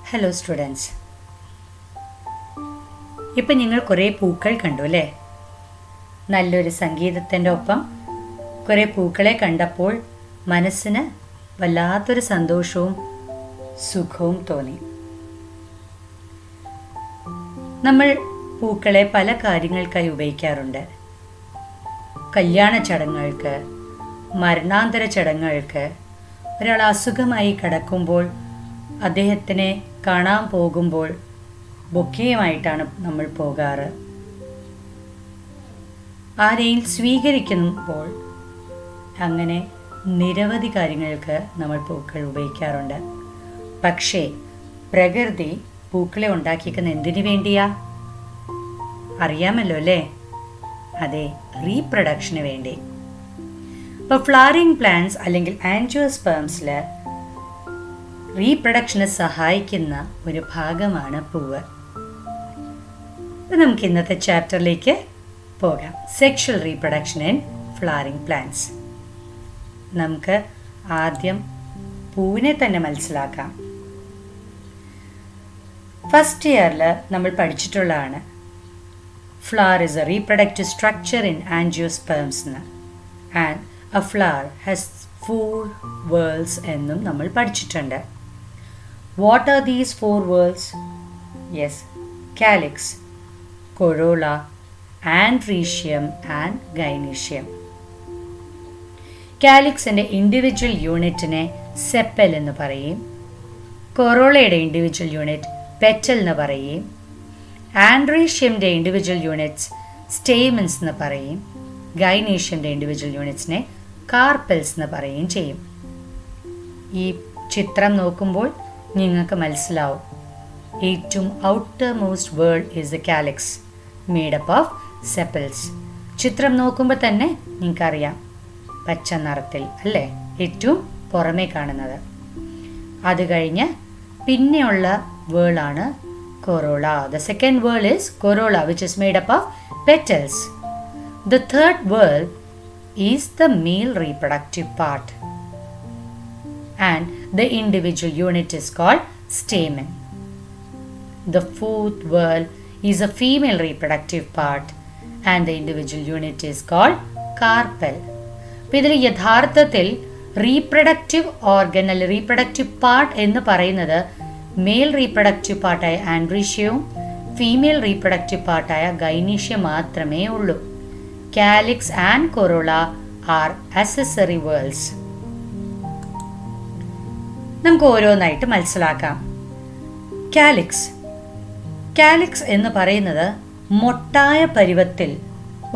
Hello students, ഇപ്പം നിങ്ങൾ കുറേ പൂക്കൾ കണ്ടു അല്ലേ? നല്ലൊരു സംഗീതത്തിൻ്റെ ഒപ്പം കുറേ പൂക്കളെ കണ്ടപ്പോൾ മനസ്സിന് വല്ലാത്തൊരു സന്തോഷവും സുഖവും തോന്നി. നമ്മൾ പൂക്കളെ പല കാര്യങ്ങൾക്കായി ഉപയോഗിക്കാറുണ്ട്. കല്യാണ ചടങ്ങുകൾക്ക്, മരണാന്തര ചടങ്ങുകൾക്ക്, ഒരാൾ അസുഖമായി കിടക്കുമ്പോൾ അദ്ദേഹത്തിനെ കാണാൻ പോകുമ്പോൾ ബൊക്കെയുമായിട്ടാണ് നമ്മൾ പോകാറ്. ആരെയും സ്വീകരിക്കുമ്പോൾ അങ്ങനെ നിരവധി കാര്യങ്ങൾക്ക് നമ്മൾ പൂക്കൾ ഉപയോഗിക്കാറുണ്ട്. പക്ഷേ പ്രകൃതി പൂക്കളെ ഉണ്ടാക്കിയിരിക്കുന്ന എന്തിനു വേണ്ടിയാ? അറിയാമല്ലോ അല്ലേ? അതെ, റീപ്രൊഡക്ഷന് വേണ്ടി. ഇപ്പോൾ ഫ്ലവറിംഗ് പ്ലാന്റ്സ് അല്ലെങ്കിൽ ആൻജിയോസ്പേംസിൽ റീപ്രൊഡക്ഷന് സഹായിക്കുന്ന ഒരു ഭാഗമാണ് പൂവ്. നമുക്ക് ഇന്നത്തെ ചാപ്റ്ററിലേക്ക് പോകാം. Sexual reproduction in flowering plants. നമുക്ക് ആദ്യം പൂവിനെ തന്നെ മനസ്സിലാക്കാം. ഫസ്റ്റ് ഇയറിൽ നമ്മൾ പഠിച്ചിട്ടുള്ളതാണ് flower is a reproductive structure in angiosperms and a flower has 4 whorls എന്നും നമ്മൾ പഠിച്ചിട്ടുണ്ട്. What are these 4 whorls? Yes, calyx, corolla, androecium and gynoecium. കാലിക്സിൻ്റെ ഇൻഡിവിജ്വൽ യൂണിറ്റിനെ സെപ്പൽ എന്ന് പറയും. കൊറോളയുടെ ഇൻഡിവിജ്വൽ യൂണിറ്റ് പെറ്റൽ എന്ന് പറയും. ആൻഡ്രീഷ്യമിൻ്റെ ഇൻഡിവിജ്വൽ യൂണിറ്റ്സ് സ്റ്റേമൻസ് എന്ന് പറയും. ഗൈനീഷ്യമിൻ്റെ ഇൻഡിവിജ്വൽ യൂണിറ്റ്സിനെ കാർപ്പൽസ് എന്ന് പറയുകയും ചെയ്യും. ഈ ചിത്രം നോക്കുമ്പോൾ നിങ്ങൾക്ക് മനസ്സിലാവും, ഏറ്റവും outer most world is the calyx made up of sepals. ചിത്രം നോക്കുമ്പോൾ തന്നെ നിങ്ങൾക്കറിയാം, പച്ച നിറത്തിൽ അല്ലേ ഏറ്റവും പുറമേ കാണുന്നത്. അത് കഴിഞ്ഞ് പിന്നെയുള്ള വേളാണ് corolla. The second whorl is corolla which is made up of petals. The third whorl is the male reproductive part and the individual unit is called stamen. The fourth whorl is a female reproductive part and the individual unit is called carpel. ഇതിൽ യഥാർത്ഥത്തിൽ reproductive organ അല്ലെങ്കിൽ reproductive part എന്ന് പറയുന്നത് male reproductive പാർട്ടായ ആൻഡ്രീഷ്യവും female reproductive പാർട്ടായ ഗൈനീഷ്യം മാത്രമേ ഉള്ളൂ. Calyx and corolla are accessory whorls. നമുക്ക് ഓരോന്നായിട്ട് മനസ്സിലാക്കാം. കാലിക്സ് എന്ന് പറയുന്നത് മൊട്ടായ പരുവത്തിൽ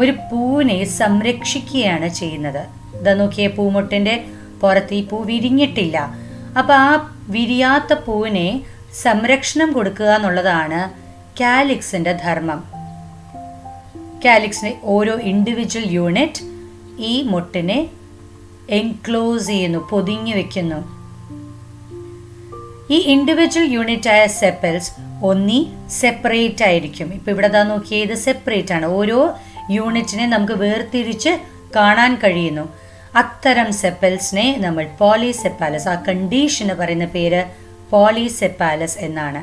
ഒരു പൂവിനെ സംരക്ഷിക്കുകയാണ് ചെയ്യുന്നത്. ഇതാ നോക്കിയേ, പൂമൊട്ടിൻ്റെ പുറത്ത് ഈ പൂ വിരിഞ്ഞിട്ടില്ല. അപ്പോൾ ആ വിരിയാത്ത പൂവിനെ സംരക്ഷണം കൊടുക്കുക എന്നുള്ളതാണ് കാലിക്സിൻ്റെ ധർമ്മം. കാലിക്സിനെ ഓരോ ഇൻഡിവിജ്വൽ യൂണിറ്റ് ഈ മൊട്ടിനെ എൻക്ലോസ് ചെയ്യുന്നു, പൊതിഞ്ഞു വെക്കുന്നു. ഈ ഇൻഡിവിജ്വൽ യൂണിറ്റായ സെപ്പൽസ് ഒന്നി സെപ്പറേറ്റ് ആയിരിക്കും. ഇപ്പം ഇവിടെ ദാ നോക്കിയേ, ഇത് സെപ്പറേറ്റ് ആണ്. ഓരോ യൂണിറ്റിനെ നമുക്ക് വേർതിരിച്ച് കാണാൻ കഴിയുന്നു. അത്തരം സെപ്പൽസിനെ നമ്മൾ പോളിസെപ്പാലസ്, ആ കണ്ടീഷന് പറയുന്ന പേര് പോളിസെപ്പാലസ് എന്നാണ്.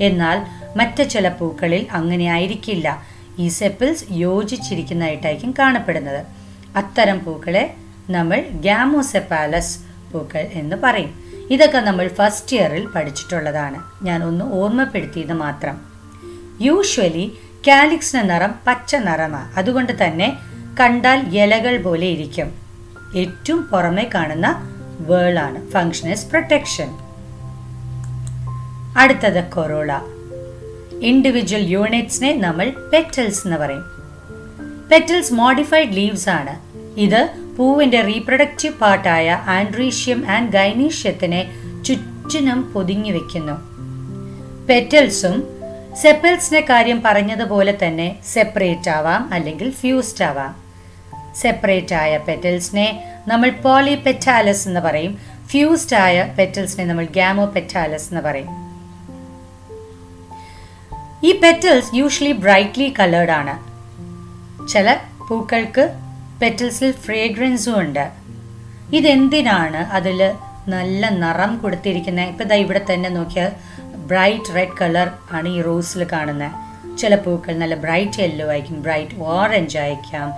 എന്നാൽ മറ്റ് ചില പൂക്കളിൽ അങ്ങനെ ആയിരിക്കില്ല. ഈ സെപ്പിൾസ് യോജിച്ചിരിക്കുന്നതായിട്ടായിരിക്കും കാണപ്പെടുന്നത്. അത്തരം പൂക്കളെ നമ്മൾ ഗാമോസെപ്പാലസ് പൂക്കൾ എന്ന് പറയും. ഇതൊക്കെ നമ്മൾ ഫസ്റ്റ് ഇയറിൽ പഠിച്ചിട്ടുള്ളതാണ്. ഞാൻ ഒന്ന് ഓർമ്മപ്പെടുത്തിയത് മാത്രം. യൂഷ്വലി കാലിക്സിൻ്റെ നിറം പച്ച നിറമാണ്. അതുകൊണ്ട് തന്നെ കണ്ടാൽ ഇലകൾ പോലെ ഇരിക്കും. ഏറ്റവും പുറമെ കാണുന്ന വേളാണ്. Function is protection. അടുത്തത് കൊറോള. ഇൻഡിവിജ്വൽ യൂണിറ്റ്സിനെ നമ്മൾ പെറ്റൽസ് എന്ന് പറയും. പെറ്റൽസ് മോഡിഫൈഡ് ലീവ്സ് ആണ്. ഇത് പൂവിൻ്റെ റീപ്രൊഡക്റ്റീവ് പാർട്ടായ ആൻഡ്രീഷ്യം ആൻഡ് ഗൈനീഷ്യത്തിനെ ചുറ്റിനും പൊതിഞ്ഞു വെക്കുന്നു. പെറ്റൽസും സെപ്പൽസിന്റെ കാര്യം പറഞ്ഞതുപോലെ തന്നെ സെപ്പറേറ്റ് ആവാം അല്ലെങ്കിൽ ഫ്യൂസ്ഡ് ആവാം. സെപ്പറേറ്റ് ആയ പെറ്റൽസിനെ നമ്മൾ പോളിപെറ്റാലസ് എന്ന് പറയും. ഫ്യൂസ്ഡ് ആയ പെറ്റൽസിനെ നമ്മൾ ഗാമോപെറ്റാലസ് എന്ന് പറയും. ഈ പെറ്റൽസ് യൂഷ്വലി ബ്രൈറ്റ്ലി കളേർഡ് ആണ്. ചില പൂക്കൾക്ക് പെറ്റൽസിൽ ഫ്രേഗ്രൻസും ഉണ്ട്. ഇതെന്തിനാണ് അതിൽ നല്ല നിറം കൊടുത്തിരിക്കുന്നത്? ഇപ്പം ദാ ഇവിടെ തന്നെ നോക്കിയാൽ ബ്രൈറ്റ് റെഡ് കളർ ആണ് ഈ റോസിൽ കാണുന്നത്. ചില പൂക്കൾ നല്ല ബ്രൈറ്റ് യെല്ലോ ആയിരിക്കും, ബ്രൈറ്റ് ഓറഞ്ച് ആയിരിക്കാം,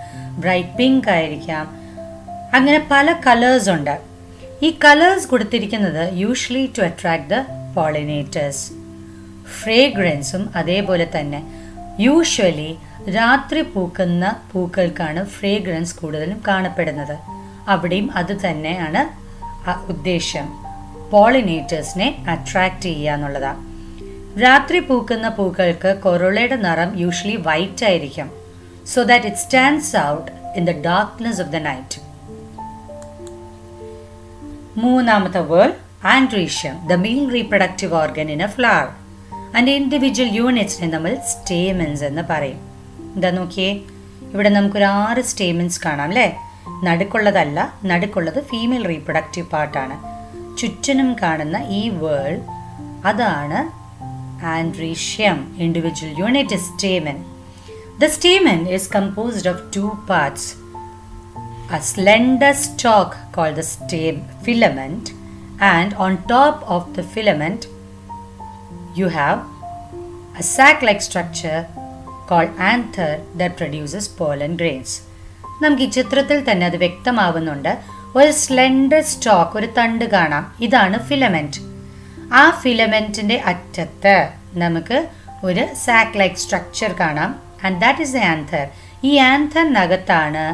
ബ്രൈറ്റ് പിങ്ക് ആയിരിക്കാം. അങ്ങനെ പല കളേഴ്സ് ഉണ്ട്. ഈ കളേഴ്സ് കൊടുത്തിരിക്കുന്നത് usually to attract the pollinators. ഫ്രേഗ്രൻസും അതേപോലെ തന്നെ. യൂഷ്വലി രാത്രി പൂക്കുന്ന പൂക്കൾക്കാണ് ഫ്രേഗ്രൻസ് കൂടുതലും കാണപ്പെടുന്നത്. അവിടെയും അത് തന്നെയാണ് ഉദ്ദേശം, പോളിനേറ്റേഴ്സിനെ അട്രാക്റ്റ് ചെയ്യുക എന്നുള്ളതാണ്. രാത്രി പൂക്കുന്ന പൂക്കൾക്ക് കൊറോളയുടെ നിറം യൂഷ്വലി വൈറ്റ് ആയിരിക്കും, so that it stands out in the darkness of the night. മൂന്നാമത്തെ whorl androecium, the male reproductive organ in a flower. അതിൻ്റെ ഇൻഡിവിജ്വൽ യൂണിറ്റ്സിനെ നമ്മൾ സ്റ്റേമൻസ് എന്ന് പറയും. എന്താ നോക്കിയേ, ഇവിടെ നമുക്കൊരു 6 സ്റ്റേമൻസ് കാണാം അല്ലേ? നടുക്കുള്ളതല്ല, നടുക്കുള്ളത് ഫീമെയിൽ റീപ്രൊഡക്റ്റീവ് പാർട്ടാണ്. ചുറ്റിനും കാണുന്ന ഈ വേൾഡ് അതാണ് androecium. Individual unit is stamen. The stamen is composed of 2 parts. A slender stalk called the stem filament, and on top of the filament you have a sac-like structure called anther that produces pollen grains. നമുക്ക് ഈ ചിത്രത്തിൽ തന്നെ അത് വ്യക്തമാവുന്നുണ്ട്. ഒരു slender stock, ഒരു തണ്ട് കാണാം. ഇതാണ് ഫിലമെന്റ്. ആ ഫിലമെന്റിന്റെ അറ്റത്ത് നമുക്ക് ഒരു സാക്ക് ലൈക്ക് സ്ട്രക്ചർ കാണാം, and that is the anther. ഈ ആന്തറിനകത്താണ്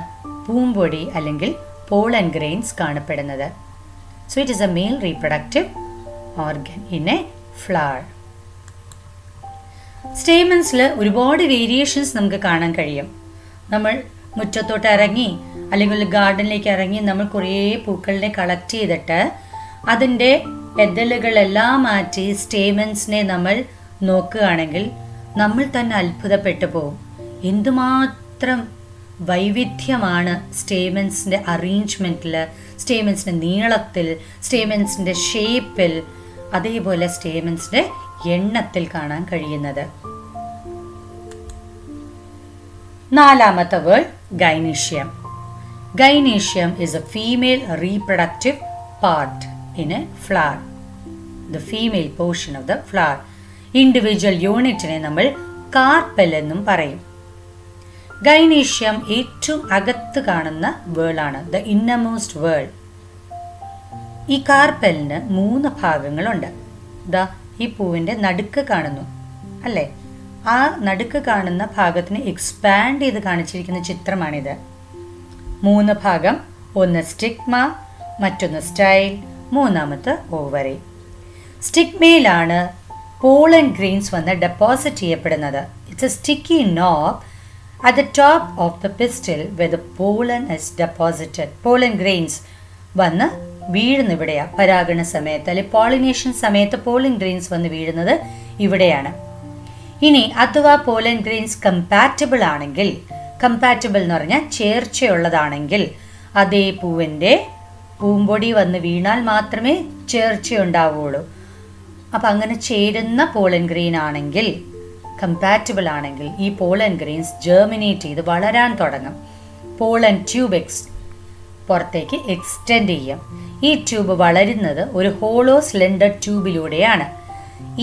പൂമ്പൊടി അല്ലെങ്കിൽ പോളൻ ഗ്രെയിൻസ് കാണപ്പെടുന്നത്. So it is a male reproductive organ in a flower. സ്റ്റേമൻസിൽ ഒരുപാട് വേരിയേഷൻസ് നമുക്ക് കാണാൻ കഴിയും. നമ്മൾ മുറ്റത്തോട്ട് ഇറങ്ങി അല്ലെങ്കിൽ ഗാർഡനിലേക്ക് ഇറങ്ങി നമ്മൾ കുറേ പൂക്കളിനെ കളക്ട് ചെയ്തിട്ട് അതിൻ്റെ എതളുകളെല്ലാം മാറ്റി സ്റ്റേമൻസിനെ നമ്മൾ നോക്കുകയാണെങ്കിൽ നമ്മൾ തന്നെ അത്ഭുതപ്പെട്ടു പോകും. എന്തുമാത്രം വൈവിധ്യമാണ് സ്റ്റേമൻസിൻ്റെ അറേഞ്ച്മെൻറ്റിൽ, സ്റ്റേമൻസിൻ്റെ നീളത്തിൽ, സ്റ്റേമൻസിൻ്റെ ഷേപ്പിൽ, അതേപോലെ സ്റ്റേമൻസിൻ്റെ എണ്ണത്തിൽ കാണാൻ കഴിയുന്നത്. നാലാമത്തെ word gynoecium. Gynoecium is a female reproductive part in a flower. The female portion of the flower. Individual unitനെ നമ്മൾ കാർപ്പൽ എന്നും പറയും. ഗൈനീഷ്യം ഏറ്റവും അകത്ത് കാണുന്ന വേളാണ്, ദ ഇന്നർമോസ്റ്റ് വേൾ. ഈ കാർപ്പലിന് 3 ഭാഗങ്ങളുണ്ട്. ദാ ഈ പൂവിൻ്റെ നടുക്ക് കാണുന്നു അല്ലേ? ആ നടുക്ക് കാണുന്ന ഭാഗത്തിന് എക്സ്പാൻഡ് ചെയ്ത് കാണിച്ചിരിക്കുന്ന ചിത്രമാണിത്. 3 ഭാഗം, ഒന്ന് സ്റ്റിഗ്മ, മറ്റൊന്ന് സ്റ്റൈൽ, മൂന്നാമത്തെ ഓവറി. സ്റ്റിഗ്മയിലാണ് പോളൻ ഗ്രെയിൻസ് വന്ന് ഡെപ്പോസിറ്റ് ചെയ്യപ്പെടുന്നത്. It's a sticky knob at the top of the pistil where the pollen is deposited. Pollen grains വന്ന് വീഴുന്ന ഇവിടെയാണ്. പരാഗണ സമയത്ത് അല്ലെങ്കിൽ പോളിനേഷൻ സമയത്ത് പോളൻ ഗ്രെയിൻസ് വന്ന് വീഴുന്നത് ഇവിടെയാണ്. ഇനി അഥവാ പോളൻ ഗ്രെയിൻസ് കമ്പാറ്റബിൾ ആണെങ്കിൽ, കമ്പാറ്റബിൾ എന്ന് പറഞ്ഞാൽ ചേർച്ചയുള്ളതാണെങ്കിൽ, അതേ പൂവിൻ്റെ പൂമ്പൊടി വന്ന് വീണാൽ മാത്രമേ ചേർച്ചയുണ്ടാവുകയുള്ളൂ. അപ്പം അങ്ങനെ ചേരുന്ന പോളൻ ഗ്രെയിൻ ആണെങ്കിൽ, കമ്പാറ്റബിൾ ആണെങ്കിൽ, ഈ പോളൻ ഗ്രെയിൻസ് ജെർമിനേറ്റ് ചെയ്ത് വളരാൻ തുടങ്ങും. പോളൻ ട്യൂബ് പുറത്തേക്ക് എക്സ്റ്റെൻഡ് ചെയ്യും. ഈ ട്യൂബ് വളരുന്നത് ഒരു ഹോളോ സ്ലെൻഡർ ട്യൂബിലൂടെയാണ്.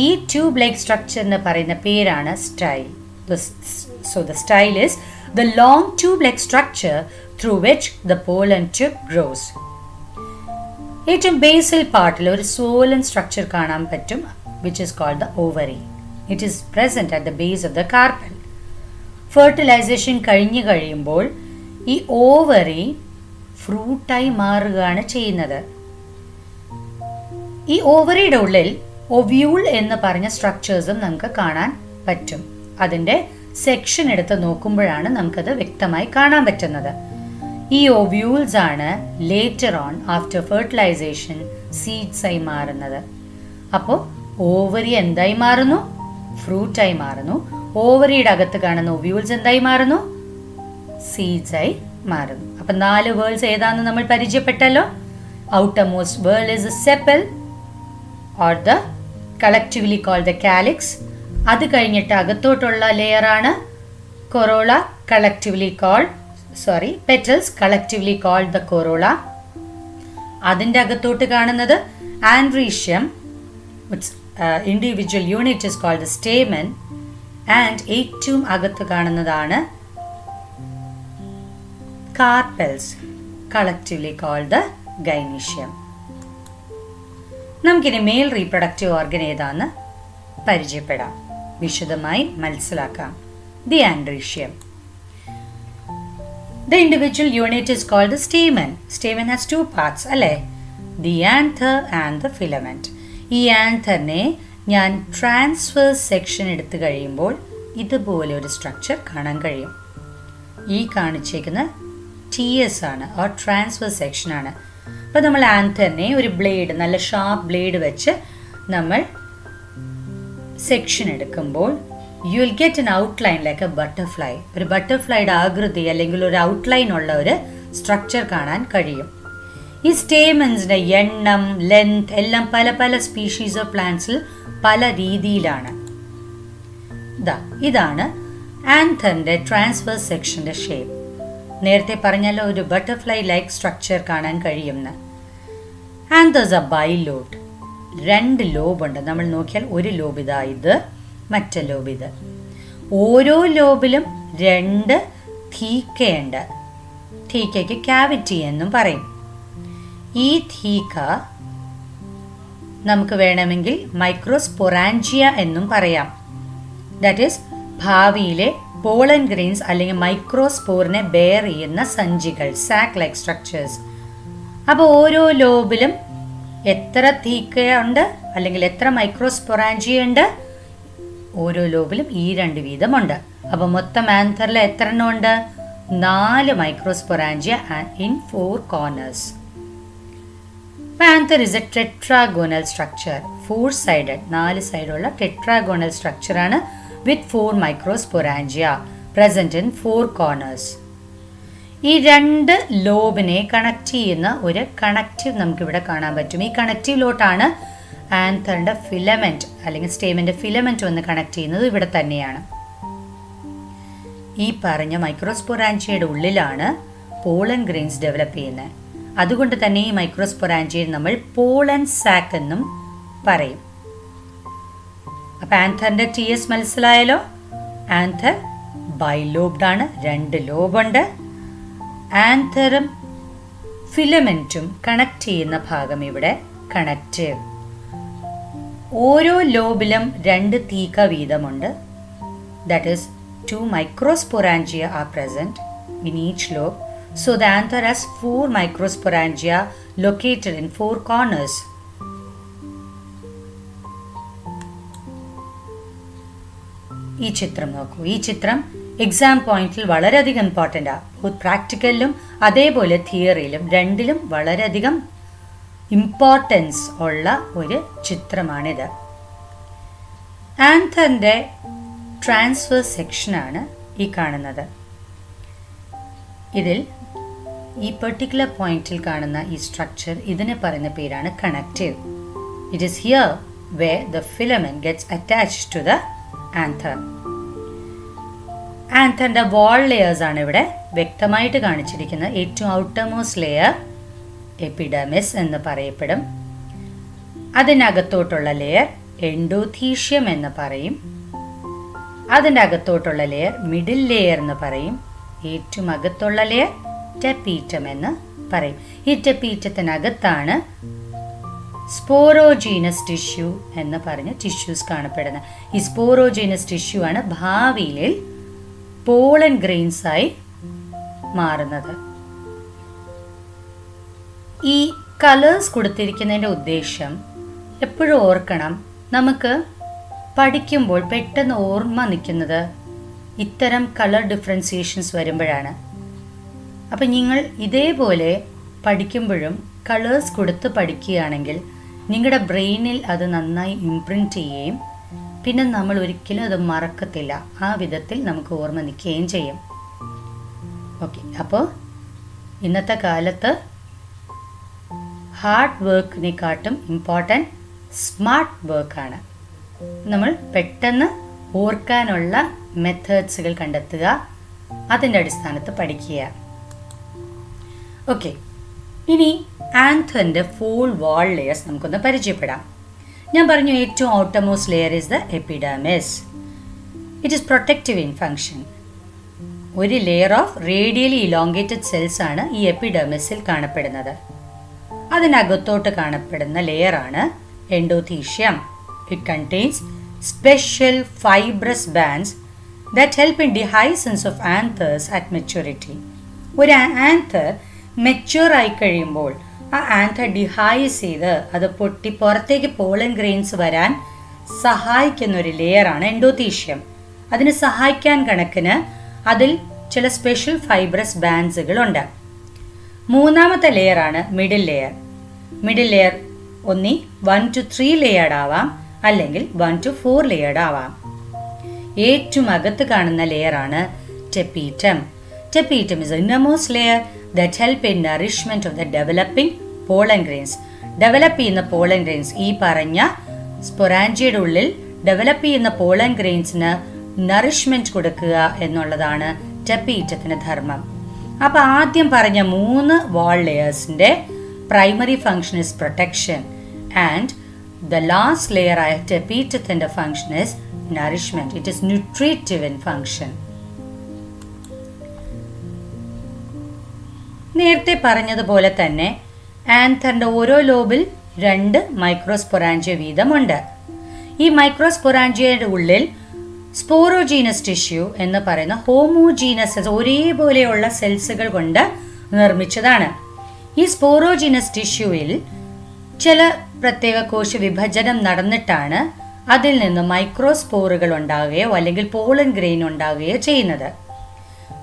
ഈ ട്യൂബ് ലൈക്ക് സ്ട്രക്ചറിന് പറയുന്ന പേരാണ് style. So the style is the long tube-like structure through which the pollen tube grows. ഏറ്റവും ബേസൽ പാർട്ടിൽ ഒരു swollen structure കാണാൻ പറ്റും, which is called the ovary. It is present at the base of the carpel. Fertilisation കഴിഞ്ഞു കഴിയുമ്പോൾ ഈ ovary ഫ്രൂട്ടായി മാറുകയാണ് ചെയ്യുന്നത്. ഈ ഓവറിയുടെ ഉള്ളിൽ ഒവ്യൂൾ എന്ന് പറഞ്ഞ സ്ട്രക്ചേഴ്സും നമുക്ക് കാണാൻ പറ്റും. അതിൻ്റെ സെക്ഷൻ എടുത്ത് നോക്കുമ്പോഴാണ് നമുക്കത് വ്യക്തമായി കാണാൻ പറ്റുന്നത്. ഈ ഓവ്യൂൾസ് ആണ് later on after fertilisation seeds ആയി മാറുന്നത്. അപ്പോൾ ഓവറി എന്തായി മാറുന്നു? ഫ്രൂട്ടായി മാറുന്നു. ഓവറിയുടെ അകത്ത് കാണുന്ന ഒവ്യൂൾസ് എന്തായി മാറുന്നു? സീഡ്സ് ആയി മാറുന്നു. അപ്പം 4 വേൾഡ്സ് ഏതാണെന്ന് നമ്മൾ പരിചയപ്പെട്ടല്ലോ. Outermost whorl is a sepal or the collectively called the calyx. അത് കഴിഞ്ഞിട്ട് അകത്തോട്ടുള്ള ലെയറാണ് corolla, collectively called petals collectively called the corolla. അതിൻ്റെ അകത്തോട്ട് കാണുന്നത് androecium, its individual unit is called the stamen, and ഏറ്റവും അകത്ത് കാണുന്നതാണ് carpels, collectively called the gynecium. നമുക്കിനി മെയിൽ റീപ്രൊഡക്റ്റീവ് ഓർഗൻ ഏതാന്ന് പരിചയപ്പെടാം, വിശദമായി മനസ്സിലാക്കാം. The andrecium. The individual unit is called the stamen. Stamen has two parts, അല്ലേ? The anther and the filament. ഈ ആന്തറിനെ ഞാൻ ട്രാൻസ്വേഴ്സ് സെക്ഷൻ എടുത്തു കഴിയുമ്പോൾ ഇതുപോലെ ഒരു സ്ട്രക്ചർ കാണാൻ കഴിയും. ഈ കാണിച്ചേക്കുന്ന TS ആണ്, ഓർ ട്രാൻസ്വേഴ്സ് സെക്ഷൻ ആണ്. അപ്പോൾ നമ്മൾ ആന്തറിനെ ഒരു ബ്ലേഡ്, നല്ല ഷാർപ്പ് ബ്ലേഡ് വെച്ച് നമ്മൾ സെക്ഷൻ എടുക്കുമ്പോൾ you will get an outline like a butterfly. ഒരു ബട്ടർഫ്ലൈയുടെ ആകൃതി അല്ലെങ്കിൽ ഒരു ഔട്ട്ലൈൻ ഉള്ള ഒരു സ്ട്രക്ചർ കാണാൻ കഴിയും. ഈ സ്റ്റേമൻസിന്റെ എണ്ണം, ലെങ്ത് എല്ലാം പല പല സ്പീഷീസ് ഓഫ് പ്ലാന്റ്സിൽ പല രീതിയിലാണ്. ഇതാണ് ആന്തറിന്റെ ട്രാൻസ്വേഴ്സ് സെക്ഷന്റെ ഷേപ്പ്. നേരത്തെ പറഞ്ഞല്ലോ ഒരു ബട്ടർഫ്ലൈ ലൈക്ക് സ്ട്രക്ചർ കാണാൻ കഴിയുമെന്ന്. Anthers R bilobed. 2 ലോബ് ഉണ്ട്. നമ്മൾ നോക്കിയാൽ ഒരു ലോബ് ഇതാ, ഇത് മറ്റേ ലോബ് ഇത്. ഓരോ ലോബിലും 2 തീക്കയുണ്ട്. തീക്കയ്ക്ക് ക്യാവിറ്റി എന്നും പറയും. ഈ തീക്ക നമുക്ക് വേണമെങ്കിൽ മൈക്രോസ്പൊറാഞ്ചിയ എന്നും പറയാം. ദാറ്റ് ഈസ് ഭാവിയിലെ പോളൻ ഗ്രെയിൻസ് അല്ലെങ്കിൽ മൈക്രോസ്പോറിനെ ബെയർ ചെയ്യുന്ന സഞ്ചികൾ, സാക്ക് ലൈക്ക് സ്ട്രക്ചേഴ്സ്. അപ്പോൾ ഓരോ ലോബിലും എത്ര തീക്കയുണ്ട് അല്ലെങ്കിൽ എത്ര മൈക്രോസ്പൊറാഞ്ചിയ ഉണ്ട്? ഓരോ ലോബിലും ഈ 2 വീതമുണ്ട്. അപ്പോൾ മൊത്തം ആന്തറിൽ എത്ര എണ്ണം ഉണ്ട്? 4 microsporangia in 4 corners. Anther is a tetragonal structure, 4-sided, 4 സൈഡുള്ള ടെട്രാഗോണൽ സ്ട്രക്ചറാണ് with 4 microsporangia present in 4 corners. ഈ 2 ലോബിനെ കണക്ട് ചെയ്യുന്ന ഒരു കണക്റ്റീവ് നമുക്കിവിടെ കാണാൻ പറ്റും. ഈ കണക്റ്റീവിലോട്ടാണ് ആന്തറിന്റെ ഫിലമെന്റ് അല്ലെങ്കിൽ സ്റ്റേമിന്റെ ഫിലമെന്റ് ഒന്ന് കണക്ട് ചെയ്യുന്നത് ഇവിടെ തന്നെയാണ്. ഈ പറഞ്ഞ മൈക്രോസ്പൊറാഞ്ചിയയുടെ ഉള്ളിലാണ് പോളൻ ഗ്രെയിൻസ് ഡെവലപ്പ് ചെയ്യുന്നത്. അതുകൊണ്ട് തന്നെ ഈ മൈക്രോസ്പൊറാഞ്ചിയെ നമ്മൾ പോളൻ സാക്ക് എന്നും പറയും. അപ്പൊ ആന്തറിന്റെ TS മനസ്സിലായല്ലോ. ആന്തർ ബൈലോബ്ഡ് ആണ്, 2 ലോബുണ്ട്. ആന്തറും ഫിലമെന്റും കണക്ട് ചെയ്യുന്ന ഭാഗം ഇവിടെ കണക്റ്റീവ്. ഓരോ ലോബിലും 2 തീക്ക വീതമുണ്ട്. That is 2 microsporangia are present in each lobe. So the anther has 4 microsporangia located in 4 corners. ഈ ചിത്രം നോക്കൂ. ഈ ചിത്രം എക്സാം പോയിന്റിൽ വളരെയധികം ഇമ്പോർട്ടൻ്റ് ആണ്. പ്രാക്ടിക്കലിലും അതേപോലെ തിയറിയിലും രണ്ടിലും വളരെയധികം ഇമ്പോർട്ടൻസ് ഉള്ള ഒരു ചിത്രമാണിത്. ആന്തറിന്റെ ട്രാൻസ്വേഴ്സ് സെക്ഷനാണ് ഈ കാണുന്നത്. ഇതിൽ ഈ പെർട്ടിക്കുലർ പോയിന്റിൽ കാണുന്ന ഈ സ്ട്രക്ചർ, ഇതിനെ പറയുന്ന പേരാണ് connective. It is here where the filament gets attached to the anther. ആന്തറിന്റെ വാൾ ലെയേഴ്സ് ആണ് ഇവിടെ വ്യക്തമായിട്ട് കാണിച്ചിരിക്കുന്നത്. ഏറ്റവും ഔട്ടർമോസ്റ്റ് ലെയർ എപ്പിഡെർമിസ് എന്ന് പറയപ്പെടും. അതിനകത്തോട്ടുള്ള ലെയർ എൻഡോഥീഷ്യം എന്ന് പറയും. അതിൻ്റെ അകത്തോട്ടുള്ള ലെയർ മിഡിൽ ലെയർ എന്ന് പറയും. ഏറ്റവും അകത്തുള്ള ലെയർ ടെപ്പീറ്റം എന്ന് പറയും. ഈ ടെപ്പീറ്റത്തിനകത്താണ് സ്പോറോജീനസ് ടിഷ്യൂ എന്ന് പറഞ്ഞ ടിഷ്യൂസ് കാണപ്പെടുന്നത്. ഈ സ്പോറോജീനസ് ടിഷ്യൂ ആണ് ഭാവിയിൽ പോളൻ ഗ്രെയിൻസ് ആയി മാറുന്നത്. ഈ കളേഴ്സ് കൊടുത്തിരിക്കുന്നതിൻ്റെ ഉദ്ദേശം എപ്പോഴും ഓർക്കണം, നമുക്ക് പഠിക്കുമ്പോൾ പെട്ടെന്ന് ഓർമ്മ നിൽക്കുന്നത് ഇത്തരം കളർ ഡിഫറൻസിയേഷൻസ് വരുമ്പോഴാണ്. അപ്പം നിങ്ങൾ ഇതേപോലെ പഠിക്കുമ്പോഴും കളേഴ്സ് കൊടുത്ത് പഠിക്കുകയാണെങ്കിൽ നിങ്ങളുടെ ബ്രെയിനിൽ അത് നന്നായി ഇംപ്രിൻറ്റ് ചെയ്യുകയും പിന്നെ നമ്മൾ ഒരിക്കലും അത് മറക്കത്തില്ല. ആ വിധത്തിൽ നമുക്ക് ഓർമ്മ നിൽക്കുകയും ചെയ്യും. ഓക്കെ, അപ്പോൾ ഇന്നത്തെ കാലത്ത് ഹാർഡ് വർക്കിനെക്കാട്ടും ഇമ്പോർട്ടൻറ്റ് സ്മാർട്ട് വർക്കാണ്. നമ്മൾ പെട്ടെന്ന് ഓർക്കാനുള്ള മെത്തേഡ്സുകൾ കണ്ടെത്തുക, അതിൻ്റെ അടിസ്ഥാനത്ത് പഠിക്കുക. ഓക്കെ, ഇനി ആന്തറിൻ്റെ 4 വാൾ ലെയേഴ്സ് നമുക്കൊന്ന് പരിചയപ്പെടാം. ഞാൻ പറഞ്ഞു ഏറ്റവും outermost layer is the epidermis. It is protective in function. ഒരു layer of radially elongated cells ആണ് ഈ എപ്പിഡെർമിസിൽ കാണപ്പെടുന്നത്. അതിനകത്തോട്ട് കാണപ്പെടുന്ന ലെയറാണ് endothecium. It contains special fibrous bands that help in dehiscence of anthers at maturity. ഒരു ആന്തർ മെച്യൂർ ആയി കഴിയുമ്പോൾ ആ ആന്തർ ഡിഹൈസ് ചെയ്ത് അത് പൊട്ടി പുറത്തേക്ക് പോളൻ ഗ്രെയിൻസ് വരാൻ സഹായിക്കുന്ന ഒരു ലെയറാണ് എൻഡോത്തീഷ്യം. അതിന് സഹായിക്കാൻ കണക്കിന് അതിൽ ചില സ്പെഷ്യൽ ഫൈബ്രസ് ബാൻഡ്സുകളുണ്ട്. മൂന്നാമത്തെ ലെയറാണ് മിഡിൽ ലെയർ. മിഡിൽ ലെയർ ഒന്നി 1 to 3 ലെയർഡ് ആവാം, അല്ലെങ്കിൽ 1 to 4 ലെയർഡ് ആവാം. ഏറ്റവും അകത്ത് കാണുന്ന ലെയറാണ് tapetum. Tapetum is innermost layer that help in nourishment of the developing pollen grains. Develop ചെയ്യുന്ന പോളൻ ഗ്രെയിൻസ്, ഈ പറഞ്ഞ സ്പൊറാഞ്ചിയുടെ ഉള്ളിൽ ഡെവലപ്പ് ചെയ്യുന്ന പോളൻ ഗ്രെയിൻസിന് നറിഷ്മെന്റ് കൊടുക്കുക എന്നുള്ളതാണ് ടെപ്പീറ്റത്തിന് ധർമ്മം. അപ്പോൾ ആദ്യം പറഞ്ഞ 3 വാൾ ലെയേഴ്സിന്റെ primary function is protection, and the last layer ആയ ടെപ്പീറ്റത്തിന്റെ function is nourishment. It is nutritive in function. നേരത്തെ പറഞ്ഞതുപോലെ തന്നെ ആന്തറിന്റെ ഓരോ ലോബിൽ 2 മൈക്രോസ്പൊറാഞ്ചിയ വീതമുണ്ട്. ഈ മൈക്രോസ്പൊറാഞ്ചിയയുടെ ഉള്ളിൽ സ്പോറോജീനസ് ടിഷ്യൂ എന്ന് പറയുന്ന ഹോമോജീനസ് ഒരേപോലെയുള്ള സെൽസുകൾ കൊണ്ട് നിർമ്മിച്ചതാണ്. ഈ സ്പോറോജീനസ് ടിഷ്യൂവിൽ ചില പ്രത്യേക കോശ വിഭജനം നടന്നിട്ടാണ് അതിൽ നിന്ന് മൈക്രോസ്പോറുകൾ ഉണ്ടാവുകയോ അല്ലെങ്കിൽ പോളൻ ഗ്രെയിൻ ഉണ്ടാവുകയോ ചെയ്യുന്നത്.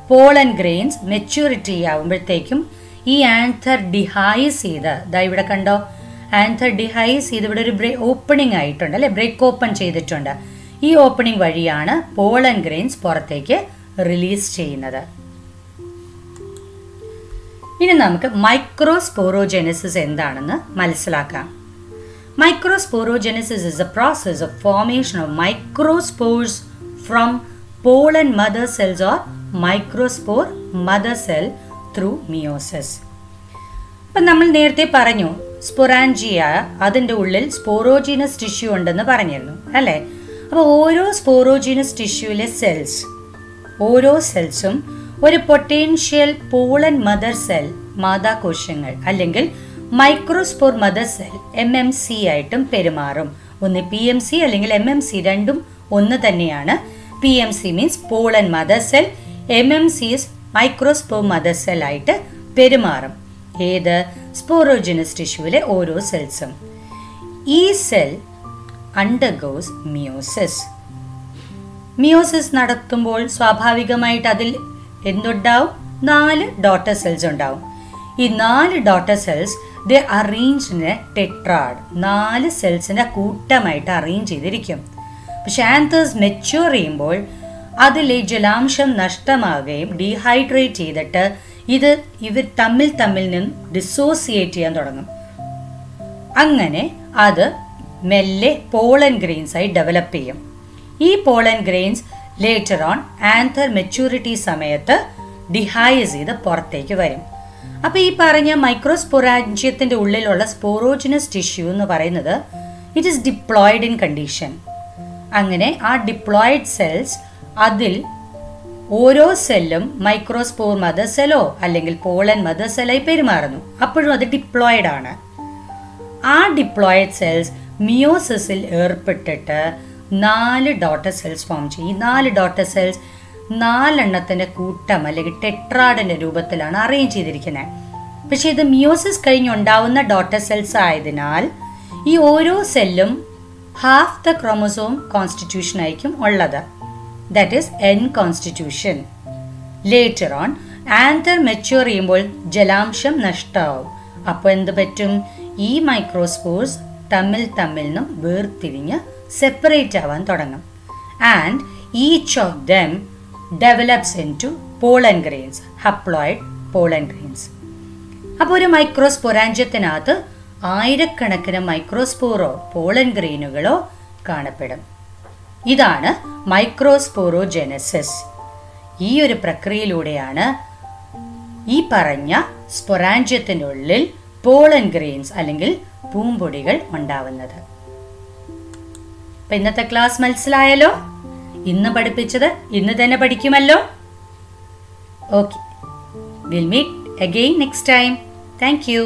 പോളൻ ഗ്രെയിൻസ് മെച്യൂരിറ്റി ആവുമ്പോഴത്തേക്കും ഈ ആന്തർ ഡിഹൈസ് ചെയ്ത്, ഇവിടെ കണ്ടോ, ആന്തർ ഡിഹൈസ് ചെയ്ത് ഇവിടെ ഒരു ഓപ്പണിംഗ് ആയിട്ടുണ്ട് അല്ലെ, ബ്രേക്ക് ഓപ്പൺ ചെയ്തിട്ടുണ്ട്. ഈ ഓപ്പണിംഗ് വഴിയാണ് പോളൻ ഗ്രെയിൻസ് പുറത്തേക്ക് റിലീസ് ചെയ്യുന്നത്. ഇനി നമുക്ക് മൈക്രോസ്പോറോജെനസിസ് എന്താണെന്ന് മനസ്സിലാക്കാം. Microsporogenesis is a process of formation of microspores from pollen mother cells or microspore mother cell through meiosis. അപ്പം നമ്മൾ നേരത്തെ പറഞ്ഞു സ്പൊറാഞ്ചിയ, അതിൻ്റെ ഉള്ളിൽ സ്പോറോജീനസ് ടിഷ്യൂ ഉണ്ടെന്ന് പറഞ്ഞിരുന്നു അല്ലേ. അപ്പോൾ ഓരോ സ്പോറോജീനസ് ടിഷ്യൂവിലെ ഓരോ സെൽസും ഒരു പൊട്ടൻഷ്യൽ പോളൻ മദർ സെൽ, മാതാകോശങ്ങൾ അല്ലെങ്കിൽ മൈക്രോസ്പോർ മദർ സെൽ MMC ആയിട്ടും പെരുമാറും. ഒന്ന് PMC അല്ലെങ്കിൽ MMC, രണ്ടും ഒന്ന് തന്നെയാണ്. PMC means pollen mother cell, MMC microspore mother cell ആയിട്ട് പെരുമാറും. ഏത് സ്പോറോജനസ് ടിഷ്യൂവിലെ ഓരോ സെൽസും. ഈ സെൽ അണ്ടർഗോസ് മിയോസിസ്. മിയോസിസ് നടത്തുമ്പോൾ സ്വാഭാവികമായിട്ട് അതിൽ എന്തുണ്ടാവും? 4 ഡോട്ടർ സെൽസ് ഉണ്ടാവും. ഈ 4 daughter cells they arrange in A tetrad. 4 സെൽസിന്റെ കൂട്ടമായിട്ട് അറേഞ്ച് ചെയ്തിരിക്കും. പക്ഷെ ആന്തേഴ്സ് മെച്യൂർ ചെയ്യുമ്പോൾ അതിലെ ജലാംശം നഷ്ടമാകുകയും ഡീഹൈഡ്രേറ്റ് ചെയ്തിട്ട് ഇവർ തമ്മിൽ നിന്ന് ഡിസോസിയേറ്റ് ചെയ്യാൻ തുടങ്ങും. അങ്ങനെ അത് മെല്ലെ പോളൻ ഗ്രെയിൻസ് ആയി ഡെവലപ്പ് ചെയ്യും. ഈ pollen grains later on anther maturity സമയത്ത് ഡിഹൈസ് ചെയ്ത് പുറത്തേക്ക് വരും. അപ്പോൾ ഈ പറഞ്ഞ മൈക്രോസ്പൊറാഞ്ചിയത്തിന്റെ ഉള്ളിലുള്ള സ്പോറോജിനസ് ടിഷ്യൂ എന്ന് പറയുന്നത് it is diploid in condition. അങ്ങനെ ആ ഡിപ്ലോയിഡ് സെൽസ്, അതിൽ ഓരോ സെല്ലും മൈക്രോസ്പോർ മദർ സെല്ലോ അല്ലെങ്കിൽ പോളൻ മദർ സെല്ലായി പെരുമാറുന്നു. അപ്പോഴും അത് ഡിപ്ലോയിഡ് ആണ്. ആ ഡിപ്ലോയിഡ് സെൽസ് മിയോസിസിൽ ഏർപ്പെട്ടിട്ട് 4 ഡോട്ടർ സെൽസ് ഫോം ചെയ്യും. ഈ 4 ഡോട്ടർ സെൽസ് 4 എണ്ണത്തിന്റെ കൂട്ടം അല്ലെങ്കിൽ ടെട്രാഡിന്റെ രൂപത്തിലാണ് അറേഞ്ച് ചെയ്തിരിക്കുന്നത്. പക്ഷെ ഇത് മിയോസിസ് കഴിഞ്ഞുണ്ടാവുന്ന ഡോട്ടർ സെൽസ് ആയതിനാൽ ഈ ഓരോ സെല്ലും ഹാഫ് ദ ക്രോമസോം കോൺസ്റ്റിറ്റ്യൂഷൻ ആയിരിക്കും ഉള്ളത്. That is N constitution. Later on anther mature ചെയ്യുമ്പോൾ ജലാംശം നഷ്ടമാവും. അപ്പോൾ എന്ത് പറ്റും? ഈ മൈക്രോസ്പോർസ് തമ്മിൽ നിന്നും വേർതിരിഞ്ഞ് സെപ്പറേറ്റ് ആവാൻ തുടങ്ങും. And each of them develops into pollen grains, haploid pollen grains. അപ്പോൾ ഒരു മൈക്രോസ്പൊറാഞ്ചിയത്തിനകത്ത് ആയിരക്കണക്കിന് മൈക്രോസ്പോറോ പോളൻ ഗ്രെയിനുകളോ കാണപ്പെടും. ഇതാണ് മൈക്രോസ്പോറോജെനസിസ്. ഈ ഒരു പ്രക്രിയയിലൂടെയാണ് ഈ പറഞ്ഞ സ്പൊറാഞ്ചിയത്തിൻ്റെ ഉള്ളിൽ പോളൻ ഗ്രെയിൻസ് അല്ലെങ്കിൽ പൂമ്പൊടികൾ ഉണ്ടാവുന്നത്. അപ്പം ഇന്നത്തെ ക്ലാസ് മനസ്സിലായല്ലോ? ഇന്ന് പഠിപ്പിച്ചത് ഇന്ന് തന്നെ പഠിക്കുമല്ലോ? Okay, will meet again next time. Thank U.